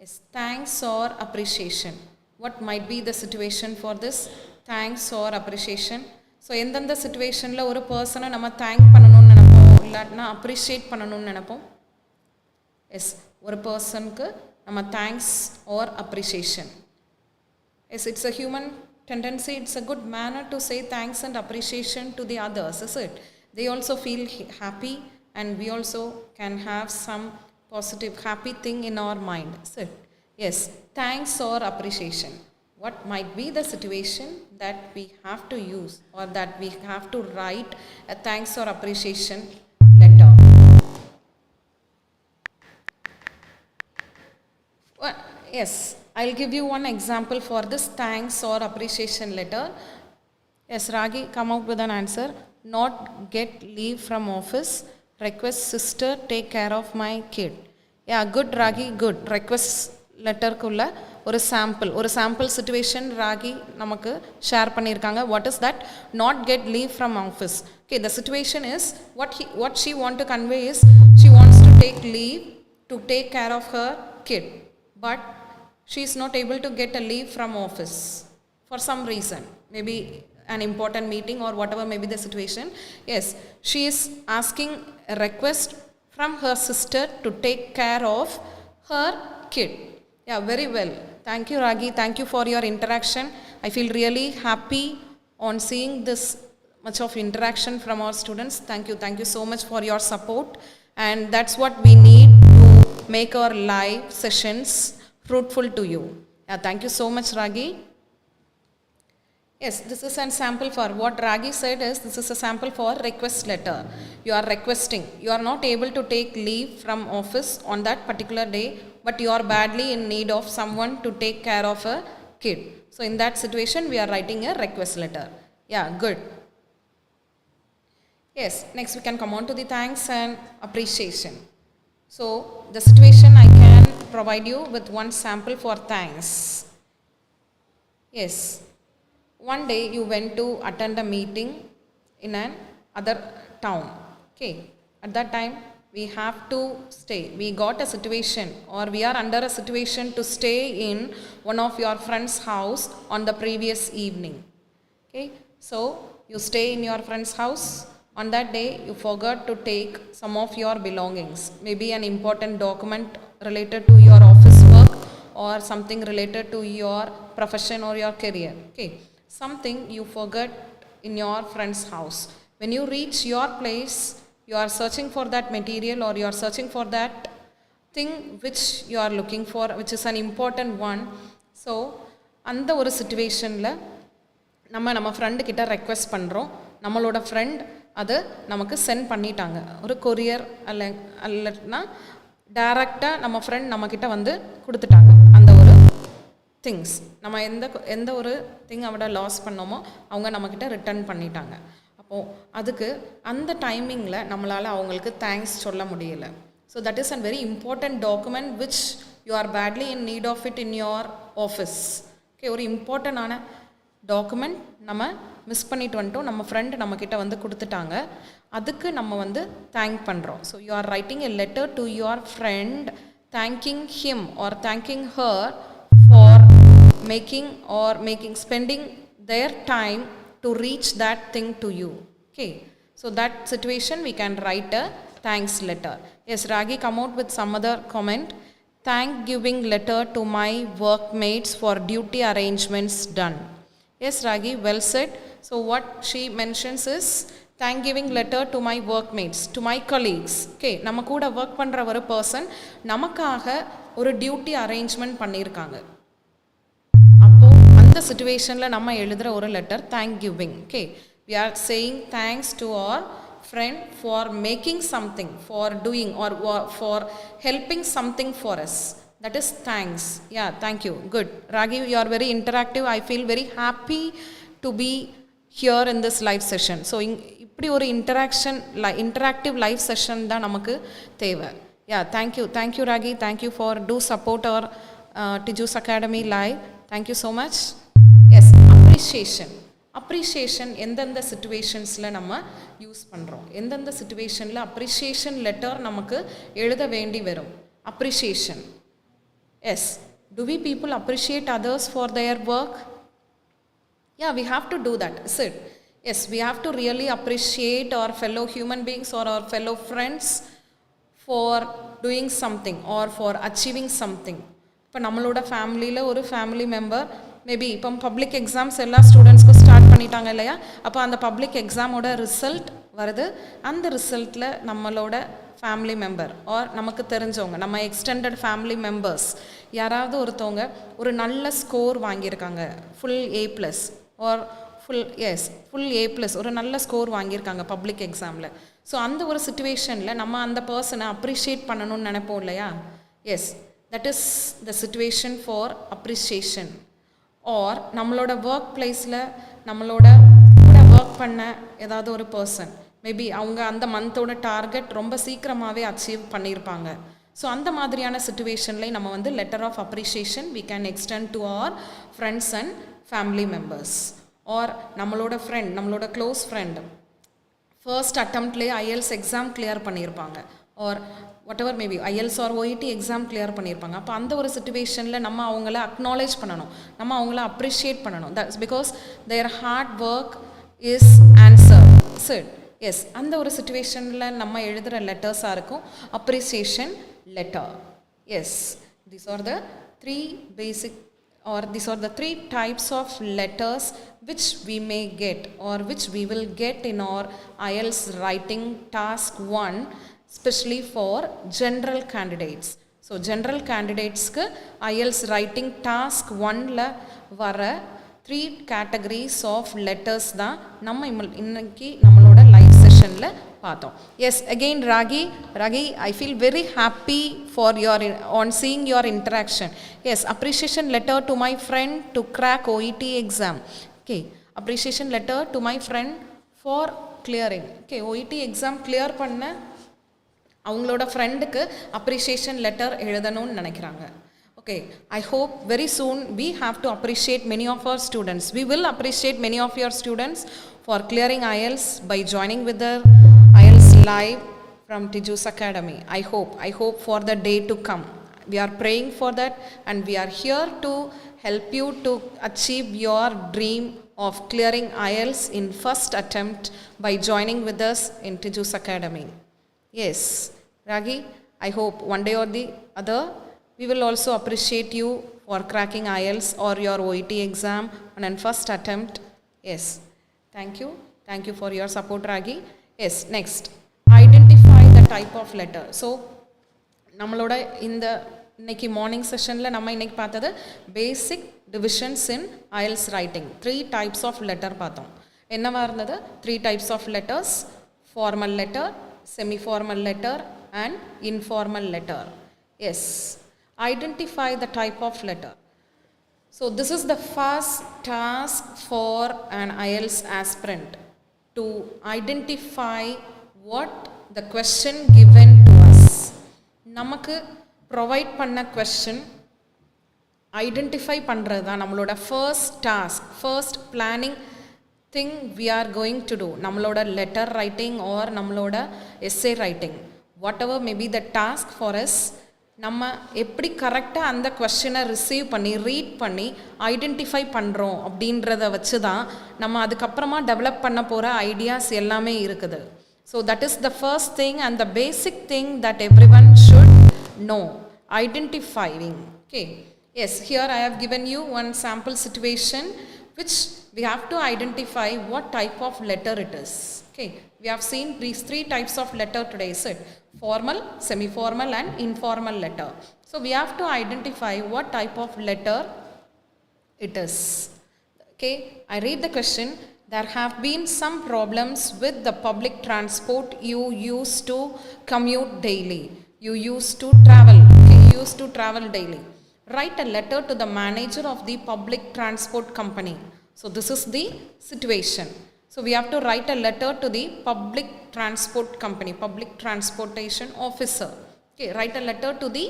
Yes, thanks or appreciation. What might be the situation for this thanks or appreciation? So எந்தெந்த சிச்சுவேஷனில் ஒரு பர்சனை நம்ம thank பண்ணணும்னு நினைப்போம், இல்லாட்டினா appreciate பண்ணணும்னு நினைப்போம்? S, ஒரு பர்சனுக்கு நம்ம thanks or appreciation. Yes, it's a human tendency, it's a good manner to say thanks and appreciation to the others, is it? They also feel happy and we also can have some positive happy thing in our mind, is it? Yes, thanks or appreciation. What might be the situation that we have to use or that we have to write a thanks or appreciation letter? Well, yes, I'll give you one example for this thanks or appreciation letter. Yes, Ragi, come out with an answer. Not get leave from office. Request sister take care of my kid. Yeah, good Ragi, good. Request letter kulla ஒரு sample situation ragi நமக்கு share பண்ணியிருக்காங்க. What is that? Not get leave from office. Okay, the situation is what she want to convey is she wants to take leave to take care of her kid, but she is not able to get a leave from office for some reason, maybe an important meeting or whatever may be the situation. Yes, she is asking a request from her sister to take care of her kid. Yeah, very well. Thank you, Ragi. Thank you for your interaction. I feel really happy on seeing this much of interaction from our students. Thank you so much for your support, and that's what we need to make our live sessions fruitful to you. Thank you so much, Ragi. Yes, this is a sample for what Ragi said is, this is a sample for request letter. You are requesting. You are not able to take leave from office on that particular day, but you are badly in need of someone to take care of a kid. So in that situation, we are writing a request letter. Yeah, good. Yes, next we can come on to the thanks and appreciation. So the situation, I can provide you with one sample for thanks. Yes. One day you went to attend a meeting in an other town. Okay. At that time we have to stay. We got a situation, or we are under a situation to stay in one of your friend's house on the previous evening. Okay. So you stay in your friend's house. On that day you forgot to take some of your belongings. Maybe an important document related to your office work, or something related to your profession or your career. Okay. Something you forgot in your friend's house. When you reach your place, you are searching for that material, or you are searching for that thing which you are looking for, which is an important one. So அந்த ஒரு சிச்சுவேஷனில் நம்ம friend கிட்ட request பண்ணுறோம். நம்மளோட friend அது நமக்கு send பண்ணிட்டாங்க. ஒரு கொரியர் அல்லனா டைரெக்டாக நம்ம ஃப்ரெண்ட் நம்மக்கிட்ட வந்து கொடுத்துட்டாங்க அந்த ஒரு திங்ஸ். நம்ம எந்த ஒரு திங் அவட லாஸ் பண்ணோமோ அவங்க நம்மக்கிட்ட ரிட்டர்ன் பண்ணிட்டாங்க. அப்போது அதுக்கு அந்த டைமிங்கில் நம்மளால் அவங்களுக்கு தேங்க்ஸ் சொல்ல முடியலை. So that is a very important document which you are badly in need of it in your office. Okay, ஒரு இம்பார்ட்டண்டான டாக்குமெண்ட் நம்ம மிஸ் பண்ணிட்டு வந்துட்டோம். நம்ம ஃப்ரெண்டு நம்மக்கிட்ட வந்து கொடுத்துட்டாங்க. அதுக்கு நம்ம வந்து தேங்க் பண்ணுறோம். So you are writing a letter to your friend thanking him R thanking her for spending their time to reach that thing to you. Okay, so that situation we can write a thanks letter. Yes, Ragi come out with some other comment. Thank giving letter to my workmates for duty arrangements done. Yes, Ragi, well said. So what she mentions is thank giving letter to my workmates, to my colleagues. Okay, நம்ம கூட work பண்ற ஒரு person நமக்காக ஒரு duty arrangement பண்ணியிருக்காங்க. இந்த சிச்சுவேஷனில் நம்ம எழுதுகிற ஒரு letter thank giving. Okay, we are saying thanks to our friend for making something, for doing or for helping something for us. That is thanks. Yeah, thank you. Good. Ragi, you are very interactive. I feel very happy to be here in this live session. So இப்படி ஒரு interactive live session தான் நமக்கு தேவை. Yeah, thank you Ragi. Thank you for to support our Tiju's Academy live. Thank you so much. Yes, appreciation எந்தெந்த சிச்சுவேஷன்ஸில் நம்ம use பண்ணுறோம், எந்தெந்த சிச்சுவேஷனில் அப்ரிஷியேஷன் லெட்டர் நமக்கு எழுத வேண்டி வரும். Appreciation. Yes, do we people appreciate others for their work? Yeah, we have to do that, is it? Yes, we have to really appreciate our fellow human beings or our fellow friends for doing something or for achieving something. இப்போ நம்மளோட ஃபேமிலியில் ஒரு family member maybe இப்போ public exams எல்லா ஸ்டூடெண்ட்ஸ்க்கும் start பண்ணிட்டாங்க இல்லையா? அப்போ அந்த பப்ளிக் எக்ஸாமோட ரிசல்ட் வருது. அந்த ரிசல்ட்டில் நம்மளோட ஃபேமிலி மெம்பர் ஆர் நமக்கு தெரிஞ்சவங்க, நம்ம எக்ஸ்டெண்டட் ஃபேமிலி மெம்பர்ஸ் யாராவது ஒருத்தவங்க ஒரு நல்ல ஸ்கோர் வாங்கியிருக்காங்க, full A+ or full A+, ஒரு நல்ல ஸ்கோர் வாங்கியிருக்காங்க பப்ளிக் எக்ஸாமில். ஸோ அந்த ஒரு சிச்சுவேஷனில் நம்ம அந்த பர்சனை அப்ரிஷியேட் பண்ணணும்னு நினைப்போம் இல்லையா? Yes, that is the situation for appreciation. or நம்மளோட ஒர்க் பிளேஸில் நம்மளோட கூட ஒர்க் பண்ண ஏதாவது ஒரு பர்சன், மேபி அவங்க அந்த மந்தோட டார்கெட் ரொம்ப சீக்கிரமாகவே அச்சீவ் பண்ணியிருப்பாங்க. ஸோ அந்த மாதிரியான சிச்சுவேஷன்லேயே நம்ம வந்து letter of appreciation we can extend to our friends and family members. Or நம்மளோட ஃப்ரெண்ட், நம்மளோட க்ளோஸ் ஃப்ரெண்ட் ஃபர்ஸ்ட் அட்டம்ப்ட்லேயே IELTS எக்ஸாம் கிளியர் பண்ணியிருப்பாங்க, or whatever maybe IELTS or OET exam clear பண்ணியிருப்பாங்க. அப்போ அந்த ஒரு சிச்சுவேஷனில் நம்ம அவங்கள அக்னாலேஜ் பண்ணணும், நம்ம அவங்கள அப்ரிஷியேட் பண்ணணும். That's because their hard work is answered. Yes, அந்த ஒரு சிச்சுவேஷனில் நம்ம எழுதுகிற லெட்டர்ஸாக இருக்கும் appreciation letter. Yes, these are the 3 basic or these are the three types of letters which we may get or which we will get in our IELTS writing task 1, especially for general candidates. So general candidates ku IELTS writing task 1 la vara 3 categories of letters da நம்ம இன்னைக்கு நம்மளோட live session la பார்த்தோம். Yes, again Ragi, I feel very happy for your on seeing your interaction. Yes, appreciation letter to my friend to crack OET exam. Okay, appreciation letter to my friend for clearing. Okay, OET exam clear பண்ண அவங்களோட ஃப்ரெண்டுக்கு appreciation letter எழுதணும்னு நினைக்கிறாங்க. Okay, I hope very soon we have to appreciate many of our students. We will appreciate many of your students for clearing IELTS by joining with the IELTS live from Tiju's Academy. I hope for the day to come. We are praying for that and we are here to help you to achieve your dream of clearing IELTS in first attempt by joining with us in Tiju's Academy. Yes, Ragi, I hope one day or the other we will also appreciate you for cracking IELTS or your OET exam on an first attempt. Yes, thank you for your support, Ragi. Yes, next, identify the type of letter. So நம்மளோட இந்த இன்னைக்கு morning செஷனில் நம்ம இன்னைக்கு பார்த்தது basic divisions in IELTS writing 3 types of letter பார்த்தோம். என்னவா இருந்தது? 3 types of letters, formal letter, semi formal letter and informal letter. Yes, identify the type of letter. So this is the first task for an IELTS aspirant to identify what the question given to us. நமக்கு provide பண்ண question identify பண்ணுறது தான் நம்மளோட first task, first planning thing we are going to do. நம்மளோட letter writing R நம்மளோட essay writing, what ever may be the task for us, நம்ம எப்படி கரெக்டாக அந்த கொஸ்டினை ரிசீவ் பண்ணி ரீட் பண்ணி ஐடென்டிஃபை பண்ணுறோம் அப்படின்றத வச்சு தான் நம்ம அதுக்கப்புறமா டெவலப் பண்ண போகிற ஐடியாஸ் எல்லாமே இருக்குது. So that is the first thing and the basic thing that every one should know, identifying. Okay, yes, here I have given you one sample situation which we have to identify what type of letter it is. Okay, we have seen these 3 types of letter today, is it? Formal, semi-formal and informal letter. So we have to identify what type of letter it is. Okay, I read the question. There have been some problems with the public transport you used to commute daily. You used to travel. Okay, you used to travel daily. Write a letter to the manager of the public transport company. So this is the situation. So we have to write a letter to the public transport company, public transportation officer. Okay, write a letter to the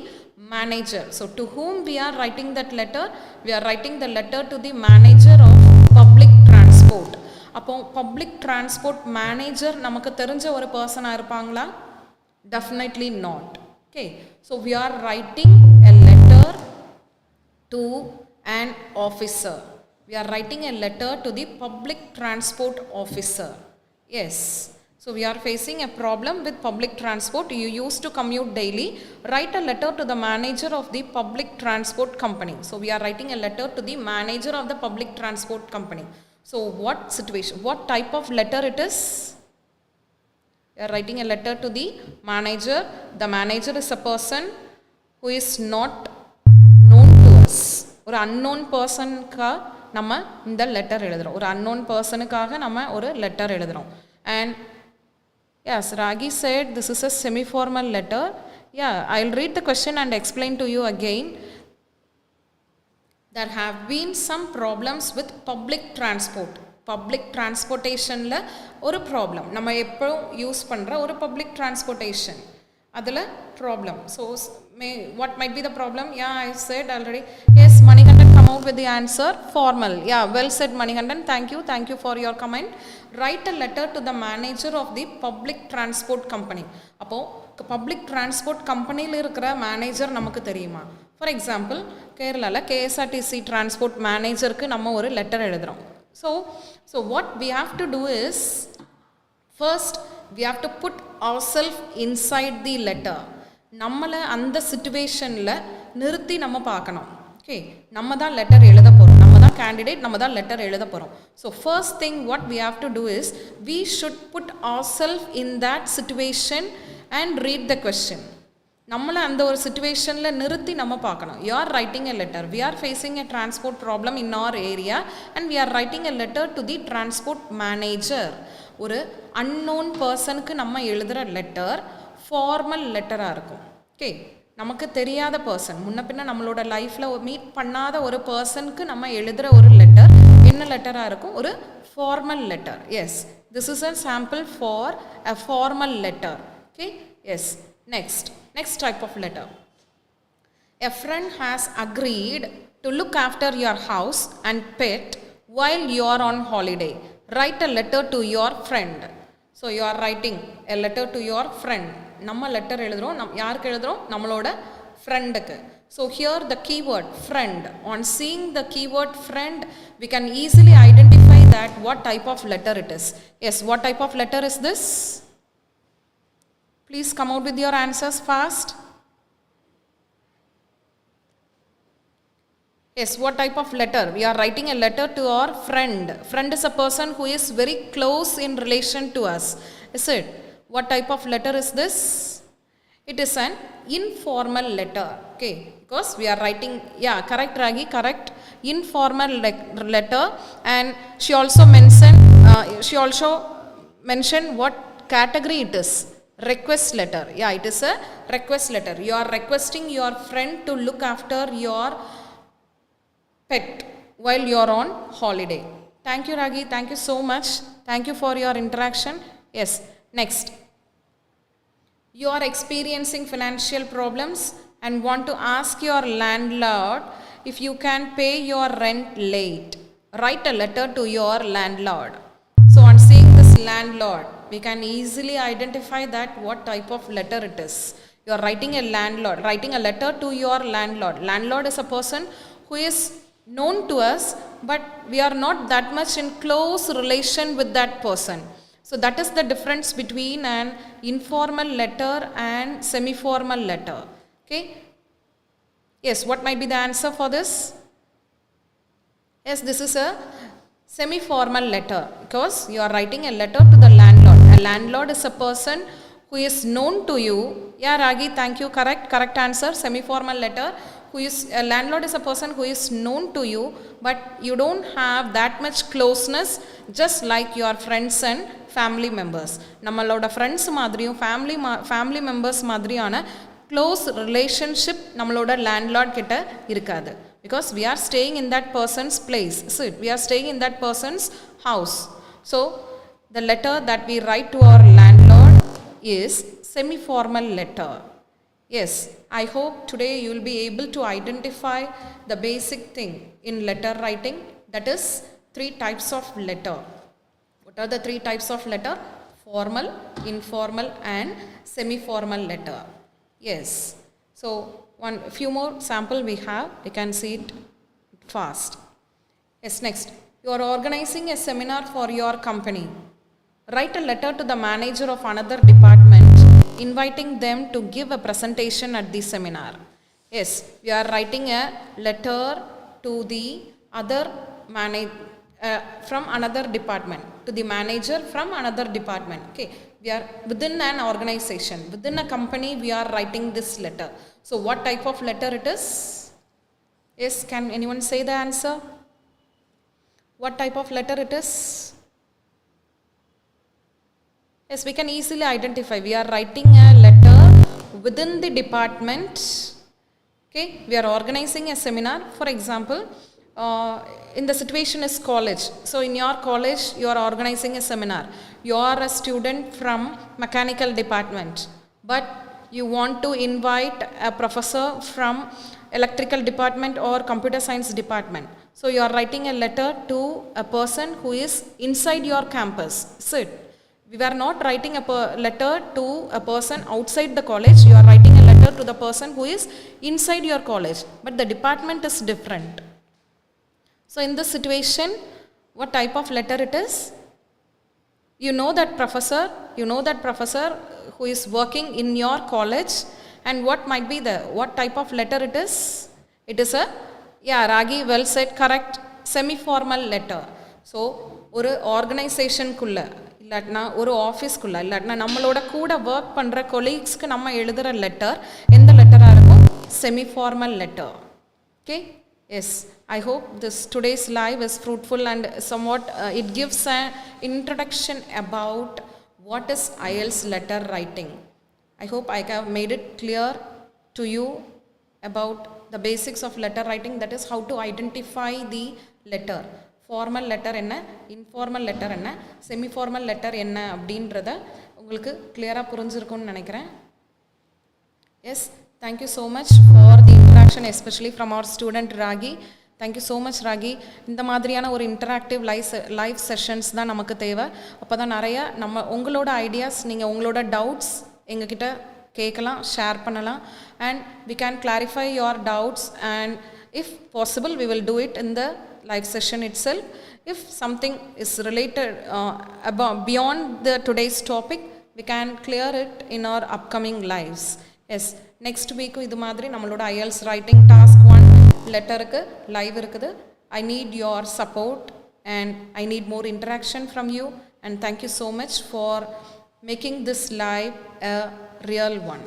manager. So to whom we are writing that letter? We are writing the letter to the manager of public transport. அப்போ public transport manager நமக்கு தெரிஞ்ச ஒரு பர்சனாக இருப்பாங்களா? Definitely not. Okay, so we are writing a letter to an officer. We are writing a letter to the public transport officer. Yes, so we are facing a problem with public transport. You used to commute daily. Write a letter to the manager of the public transport company. So we are writing a letter to the manager of the public transport company. So what situation, what type of letter it is? We are writing a letter to the manager. The manager is a person who is not known to us. ஒரு unknown personக்காக நம்ம இந்த letter எழுதுகிறோம். ஒரு unknown personக்காக நம்ம ஒரு letter எழுதுகிறோம். And yes, Ragi said this is a semi-formal letter. Yeah, I'll read the question and explain to you again. There have been some problems with public transport. Public transportationல ஒரு problem, நம்ம எப்போ use பண்ணுற ஒரு public transportation, அதில் problem. So what might be the problem? Yeah, I said already. Yes, Manikandan come out with the answer. Formal. Yeah, well said Manikandan. Thank you for your comment. Write a letter to the manager of the public transport company. அப்போ public transport கம்பெனியில் இருக்கிற manager நமக்கு தெரியுமா? For example, கேரளாவில் KSRTC transport மேனேஜருக்கு நம்ம ஒரு letter எழுதுகிறோம். So what we have to do is, first we have to put ourselves inside the letter. நம்மளை அந்த சிச்சுவேஷனில் நிறுத்தி நம்ம பார்க்கணும். Okay, நம்ம தான் லெட்டர் எழுத போகிறோம், நம்ம தான் கேண்டிடேட், நம்ம தான் லெட்டர் எழுத போகிறோம். So first thing what we have to do is we should put ourselves in that situation and read the question. நம்மளை அந்த ஒரு சுச்சுவேஷனில் நிறுத்தி நம்ம பார்க்கணும். You are writing a letter, we are facing a transport problem in our area and we are writing a letter to the transport manager. ஒரு unknown பர்சனுக்கு நம்ம எழுதுகிற லெட்டர் ஃபார்மல் லெட்டராக இருக்கும். ஓகே, நமக்கு தெரியாத பர்சன், முன்ன பின்ன நம்மளோட லைஃப்பில் மீட் பண்ணாத ஒரு பர்சனுக்கு நம்ம எழுதுகிற ஒரு லெட்டர் என்ன லெட்டராக இருக்கும்? ஒரு formal letter. Yes, this is a sample for a formal letter. Okay, yes. Next type of letter. A friend has agreed to look after your house and pet while you are on holiday. Write a letter to your friend. So you are writing a letter to your friend. நம்ம letter எழுதுகிறோம், யாருக்கு எழுதுகிறோம்? நம்மளோட ஃப்ரெண்டுக்கு. So here the keyword friend. On seeing the keyword friend, we can easily identify that what type of letter it is. Yes, what type of letter is this? Please come out with your answers fast. Yes, what type of letter? We are writing a letter to our friend. Friend is a person who is very close in relation to us. Is it? What type of letter is this? It is an informal letter. Okay, because we are writing, yeah, correct Ragi, correct. Informal letter, and she also mentioned what category it is. Request letter. Yeah, it is a request letter. You are requesting your friend to look after your pet while you are on holiday. Thank you Ragi, thank you so much. Thank you for your interaction. Yes, next. You are experiencing financial problems and want to ask your landlord if you can pay your rent late. Write a letter to your landlord. So on seeing this landlord, we can easily identify that what type of letter it is. You are writing a letter to your landlord. Landlord is a person who is known to us, but we are not that much in close relation with that person. So that is the difference between an informal letter and semi-formal letter. Okay? Yes, what might be the answer for this? Yes, this is a semi-formal letter because you are writing a letter to the landlord. A landlord is a person who is known to you. Yeah, Ragi, thank you. Correct answer. Semi-formal letter. A landlord is a person who is known to you, but you don't have that much closeness, just like your friends and family members. நம்மளோட friends மாதிரியும் family members மாதிரியான close relationship நம்மளோட landlord கிட்ட இருக்காது. Because we are staying in that person's place. So we are staying in that person's house. So the letter that we write to our landlord is semi-formal letter. Yes, I hope today you will be able to identify the basic thing in letter writing, that is 3 types of letter. What are the 3 types of letter? Formal, informal and semi-formal letter. Yes. So few more sample we have, we can see it fast. Yes, next. You are organizing a seminar for your company. Write a letter to the manager of another department inviting them to give a presentation at the seminar. Yes, we are writing a letter to the other from another department, to the manager from another department. Okay, we are within an organization, within a company, we are writing this letter. So what type of letter it is? Yes, can anyone say the answer? What type of letter it is? Yes, we can easily identify. We are writing a letter within the department. Okay, we are organizing a seminar. For example, in the situation is college. So in your college, you are organizing a seminar. You are a student from mechanical department, but you want to invite a professor from electrical department or computer science department. So you are writing a letter to a person who is inside your campus. So we are not writing a letter to a person outside the college. You are writing a letter to the person who is inside your college, but the department is different. So in this situation, what type of letter it is? You know that professor who is working in your college, and what type of letter it is? It is a Yeah, Ragi, well said, correct. Semi-formal letter. So, ஒரு ஆர்கனைசேஷனுக்குள்ள இல்லாட்டினா ஒரு ஆஃபீஸ்க்குள்ள இல்லாட்டினா நம்மளோட கூட work பண்ணுற கொலீக்ஸ்க்கு நம்ம எழுதுகிற letter எந்த லெட்டராக இருக்கும்? Semi formal letter. Okay, yes, I hope this today's live is fruitful and somewhat it gives an introduction about what is IELTS letter writing. I hope I have made it clear to you about the basics of letter writing, that is how to identify the letter. Formal letter என்ன, informal letter என்ன, semi formal letter என்ன அப்படின்றத உங்களுக்கு clear-ஆ புரிஞ்சிருக்கும்னு நினைக்கிறேன். Yes, thank you so much for the interaction, especially from our student Ragi. Thank you so much Ragi. இந்த மாதிரியான ஒரு இன்டராக்டிவ் லைவ் செஷன்ஸ் தான் நமக்கு தேவை. அப்போ தான் நிறைய நம்ம உங்களோட ஐடியாஸ், நீங்கள் உங்களோட டவுட்ஸ் எங்ககிட்ட கேட்கலாம், ஷேர் பண்ணலாம், and we can clarify your doubts, and if possible we will do it in the live session itself. If something is related about beyond the today's topic, we can clear it in our upcoming lives. Yes, next week இது மாதிரி நம்மளோட IELTS writing task 1 லெட்டருக்கு live இருக்குது. I need your support and I need more interaction from you, and thank you so much for making this live a real one.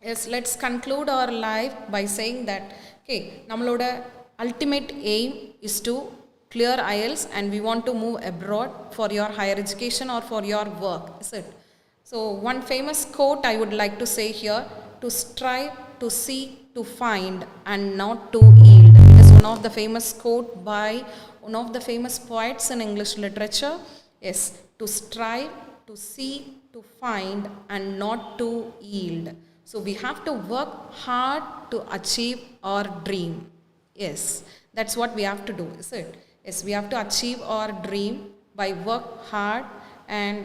Yes, let's conclude our live by saying that okay, நம்மளோட ultimate aim is to clear IELTS and we want to move abroad for your higher education or for your work, is it? So one famous quote I would like to say here: to strive, to seek, to find, and not to yield. It is one of the famous quote by one of the famous poets in English literature. Yes, to strive, to seek, to find, and not to yield. So we have to work hard to achieve our dream. Yes, that's what we have to do, is it? Yes, we have to achieve our dream by work hard, and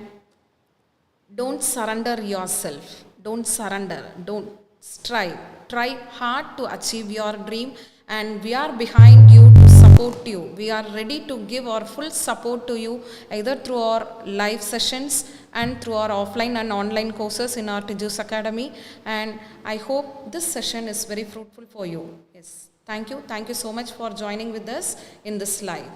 don't surrender yourself. Don't surrender. Don't strive. Try hard to achieve your dream, and we are behind you to support you. We are ready to give our full support to you, either through our live sessions and through our offline and online courses in our Tiju's Academy. And I hope this session is very fruitful for you. Yes, thank you so much for joining with us in this live.